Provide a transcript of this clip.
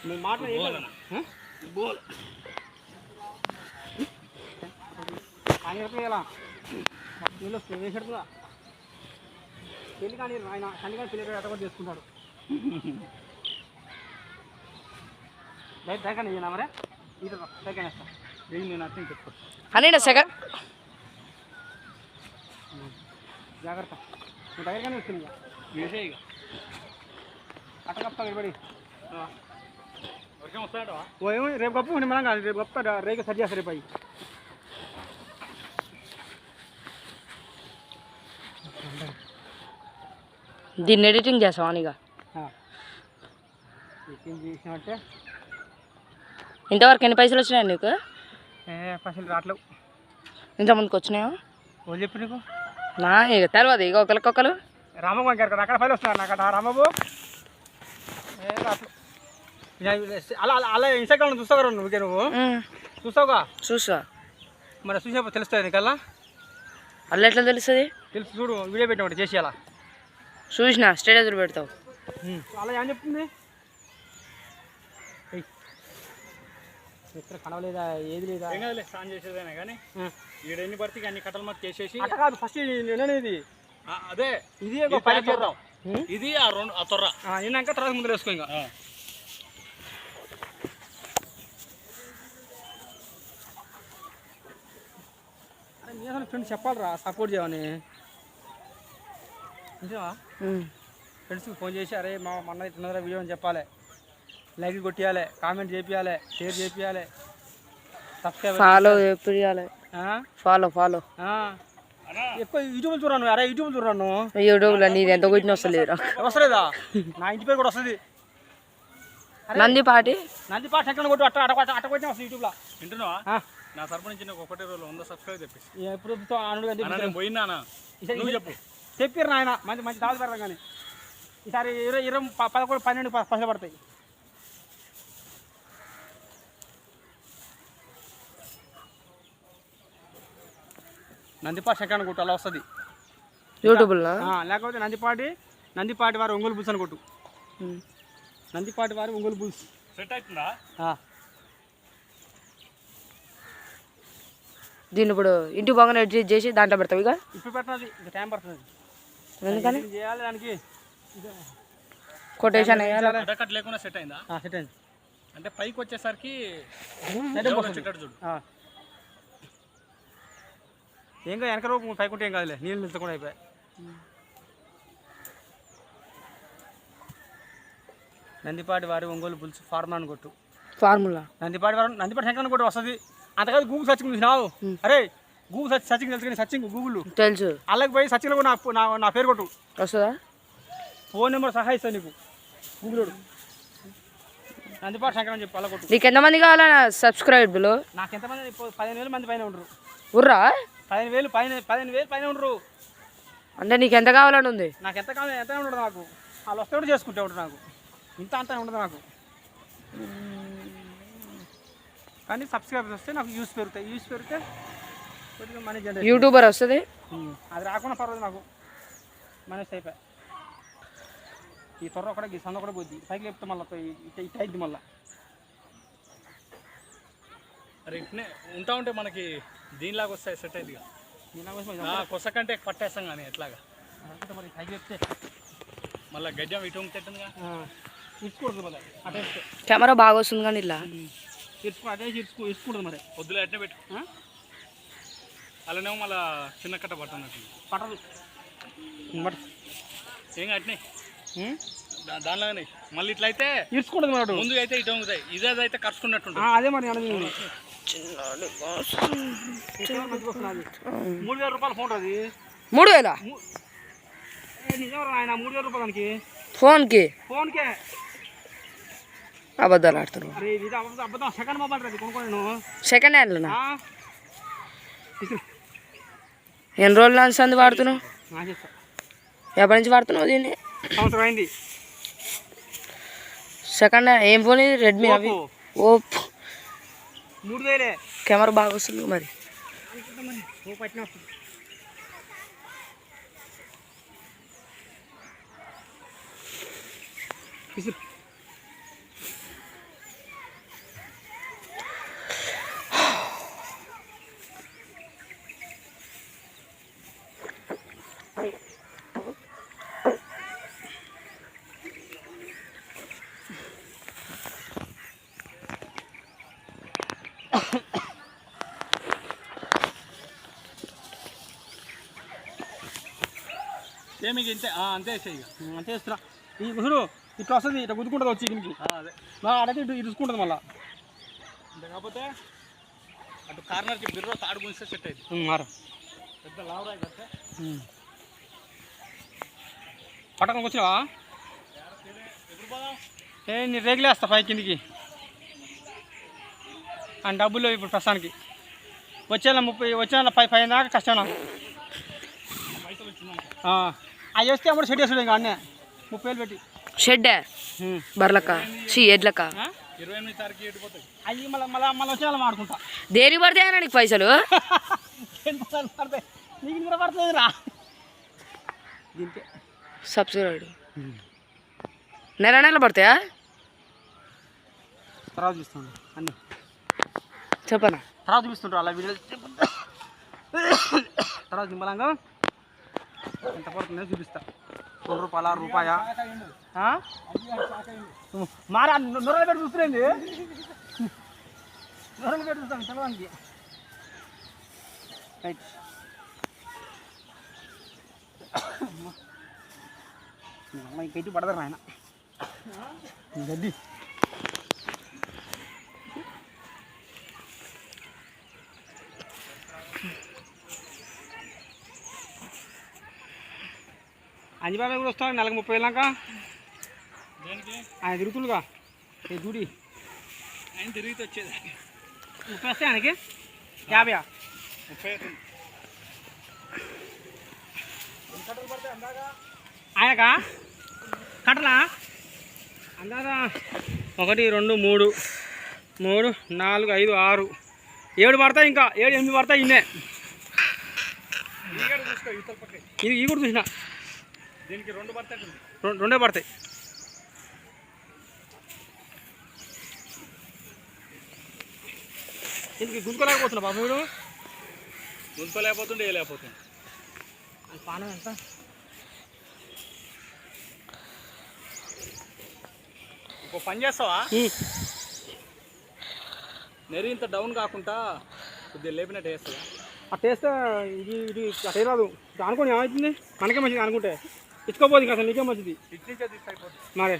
నేను మాట్లాడేలా వీళ్ళు వేసాడుగా పెళ్లి కానీ ఆయన కన్నీ కానీ పెళ్లి ఎట్ట కూడా చేసుకుంటాడు దగ్గర నేను మరే ఇది దగ్గర వేస్తా నేను అర్థం చెప్తా అని సెకండ్ జాగ్రత్త నువ్వు దగ్గరగానే వస్తుంది ఇక వేసే ఇక అట్ట కప్తా నిలబడి వర్షం వస్తాడో ఓ ఏమో రేపు కప్పు మనం కాదు రేపు కప్తా రేపు సరి చేస్తా రేపు అయ్యి దీన్ని ఎడిటింగ్ చేస్తావా ఇక ఎడిటింగ్ చేసినామంటే ఇంతవరకు ఎన్ని పైసలు వచ్చినాయి నీకు పైసలు రావట్లేవు ఇంతమందికి వచ్చినాయా వాళ్ళు చెప్పి నీకు నా ఇక తెలియదు ఇక ఒకరికొకరు రామబాబు గారు అక్కడ ఫైల్ వస్తున్నారు నాకు అక్కడ రామబాబు అలా అలా ఇన్స్టాగ్రామ్ చూస్తావు కదా నువ్వు చూస్తావుగా చూసా మరి చూసేప్పుడు తెలుస్తుంది నీకల్లా అలా ఎట్లా తెలుస్తుంది తెలుసు చూడు వీడియో పెట్టినప్పుడు చేసి అలా చూసినా స్టేటస్ పెడతావు అలా ఏం చెప్తుంది ఎక్కడ కనవలేదా ఏది లేదా స్నానం చేసేదైనా కానీ ఈడ ఎన్ని పడితే అన్ని కట్టలు మాకు చేసేసి అట్లా కాదు ఫస్ట్ నేనేది అదే ఇది ఇది ఆ రెండు ఆ తొర్ర నిన్నాక తర్వాత ముందు వేసుకో ఇంకా అరే ఫ్రెండ్స్ చెప్పాలరా సపోర్ట్ చేయమని నిజమా ఫ్రెండ్స్కి ఫోన్ చేసి అరే మా అన్న ఇట్లా వీడియో అని చెప్పాలి లైక్ కొట్టియాలి కామెంట్ చేపియాలి షేర్ చేపియాలి సబ్స్క్రైబ్ ఫాలో చేపియాలి ఫాలో ఎక్కువ యూట్యూబ్ చూడను అరే యూట్యూబ్ చూడను యూట్యూబ్లో నీది ఎంత కొట్టిన వస్తలేదురా వస్తలేదా నా ఇంటి పేరు కూడా వస్తుంది నందిపాటి ఎక్కడ కొట్టు అట్ట కొట్టిన వస్తుంది యూట్యూబ్లో వింటున్నావా నా తరపు నుంచి నాకు 1 రోజులు 100 సబ్స్క్రైబ్ చెప్పేసి ఎప్పుడు పోయినా చెప్పు చెప్పారు నాయన మంచి మంచి దావలు పెడతాం కానీ ఈసారి 20 11 12 పైసలు పడతాయి నందిపాటి సెకండ్ కొట్టు అలా వస్తుంది యూట్యూబ్లో లేకపోతే నందిపాటి వారు ఒంగోలు బుల్స్ అని కొట్టు నందిపాటి వారు ఒంగోలు బుల్స్ సెట్ అవుతుందా దీన్ని ఇప్పుడు ఇంటి బాగానే ఎడిట్ చేసి దాంట్లో పెడతావు ఇక ఇప్పుడు పెట్టినది ఇంకా టైం పడుతుంది ఎందుకని చేయాలి దానికి కొటేషన్ అడకట్ లేకుండా సెట్ అయిందా సెట్ అయింది అంటే పైకి వచ్చేసరికి చూడు ఏం కాదు వెనక రూపు పైకుంటే ఏం కాదులే నీళ్ళు నిలుచకుండా అయిపోయాయి నందిపాటి వారి ఒంగోలు బుల్స్ ఫార్ములా అని కొట్టు నందిపాటి శంకర్ కొట్టు వస్తుంది అంతకాదు గూగుల్ సర్చింగ్ చూసినావు అరే గూగుల్ సర్చింగ్ తెలుసు కానీ సర్చింగ్ గూగుల్ తెలుసు అలాగే పోయి సర్చింగ్లో నా పేరు కొట్టు వస్తుందా ఫోన్ నెంబర్ సహా ఇస్తాను నీకు గూగుల్ నందిపాటి శంకర్ అని చెప్పి అలా కొట్టు నీకు ఎంతమంది కావాలన్నా సబ్స్క్రైబర్లు నాకు ఎంతమంది 15,000 మంది పైన ఉండరు ఉర్రా 15,000 పైన ఉండరు అంటే నీకు ఎంత కావాలని ఉంది నాకు ఎంత కావాలి ఎంత ఉండదు నాకు వాళ్ళు వస్తే కూడా చేసుకుంటే ఉంటారు నాకు ఇంత అంత ఉండదు నాకు కానీ సబ్స్క్రైబర్స్ వస్తే నాకు యూస్ పెరిగితే కొద్దిగా మనీ జనరేట్ యూట్యూబర్ వస్తుంది అది రాకుండా పర్వాలేదు నాకు మనీస్ అయిపోయి ఈ త్వర కూడా ఈ సంద కూడా పోద్ది పైకి చెప్తే మళ్ళీ ఇట్ అయింది మళ్ళీ అరే ఇట్నే ఉంటా ఉంటే మనకి దీనిలాగా వస్తాయి సెట్ అయింది కొస కంటే పట్టేస్తాం కానీ ఎట్లాగా మరి పైకి చెప్తే మళ్ళీ గడ్డం ఇటు ఉంటుందిగా ఇచ్చుకూడదు మళ్ళీ అటే కెమెరా బాగా వస్తుంది కానీ ఇలా అదే ఇచ్చుకూడదు మరి పొద్దులో ఎట్నే పెట్టు అలానేమో మళ్ళీ చిన్న కట్ట పట్టదు ఏం అట్నే దానిలాగానే మళ్ళీ ఇట్లా అయితే ఇచ్చుకూడదు మరి ముందు అయితే ఇటు వంగుతాయి ఇదే అయితే ఖర్చుకున్నట్టు అదే మరి 3,000 రూపాయలు ఫోన్ అది 3,000 నిజం ఆయన 3,000 రూపాయలు దానికి ఫోన్కే అబద్ధాలు ఆడుతున్నావు అబద్ధం సెకండ్ మొబైల్ రా కొనుక్కోను సెకండ్ హ్యాండ్లోనా ఎన్ని రోజులు సంది వాడుతున్నావు ఎప్పటి నుంచి వాడుతున్నావు దీన్ని సంవత్సరం అయింది సెకండ్ హ్యాండ్ ఏం ఫోన్ ఇది రెడ్మీ అవి ఓప్పో 3,000 కెమెరా బాగా వస్తుంది మరి ఏమి ఇంతే అంతే వేసేయి అంతే వేస్తున్నా. ఈ గుసుడు ఇట్లా వస్తుంది, ఇట్లా గుద్దుకుంటుంది వచ్చి దీనికి. అదే అడైతే ఇటు ఇరుచుకుంటుంది మళ్ళీ. అంతే కాకపోతే అటు కార్నర్కి బిర్రో తాడు గుంజితే సెట్ అయింది. మారు పెద్ద లావరాయి కడితే పట్టణంకి వచ్చినావా? నేను రేగులే వేస్తా పై కిందికి అని డబ్బులు ఇప్పుడు ప్రస్తుతానికి వచ్చేలా 30 వచ్చేలా 5 దాకా కష్టం నాకు. అవి వస్తే అప్పుడు షెడ్ వేస్తాడు ఇంకా అన్నీ 30,000 పెట్టి. షెడ్ బర్లక ఎడ్లక 28 తారీఖు ఎడిపోతాయి అవి. మళ్ళీ వచ్చే వాళ్ళం ఆడుకుంటా. దేనికి పడతాయన్నా నీకు పైసలు? పడతాయి నీకు కూడా పడుతుంది రా. దీనికి సబ్సిడీ నెల పడతాయా? తర్వాత చూస్తుండ్రు అన్నీ చెప్పనా? తర్వాత చూపిస్తుంటారు అలా వీడియో. తర్వాత నిమ్మలంగా ఎంత పడుతుందో చూపిస్తా. 2 రూపాయల రూపాయ మారా నొరలు పెట్టి చూస్తుంది. నొరలు పెట్టి చూస్తాను తెలవానికి. రైట్ ఇంకెట్టి పడతారు ఆయన గడ్డి. అంజిబాబాయ్ కూడా వస్తాను నెలకు 30,000 దాకా. ఆయన తిరుగుతుండగా ఏ జూడి ఆయన తిరిగితే వచ్చేది 30 వస్తాయి ఆయనకి. 50 30 ఆయనకా కట్టలా అందాక 1 2 3 3 4 5 6 7 పడతాయి. ఇంకా 7 8 పడతాయి. ఇన్నే ఈ కూడా చూసిన దీనికి 2 పడతాయి. 2 పడతాయి. దీనికి గుంజుకోలేకపోతున్నా బాబు. వీడు గుంజుకోలేకపోతుండే వేయలేకపోతుంది. అది పానం ఎంత ఇంకో పని చేస్తావా? నెరి ఇంత డౌన్ కాకుండా కొద్దిగా లేపినట్టు వేస్తావా? అట్ట వేస్తే ఇది అట్టే రాదు. అనుకోని ఏమవుతుంది? మనకే మంచిది అనుకుంటే ఇచ్చుకోపోదు ఇంకా అసలు నీకే మంచిది. మరే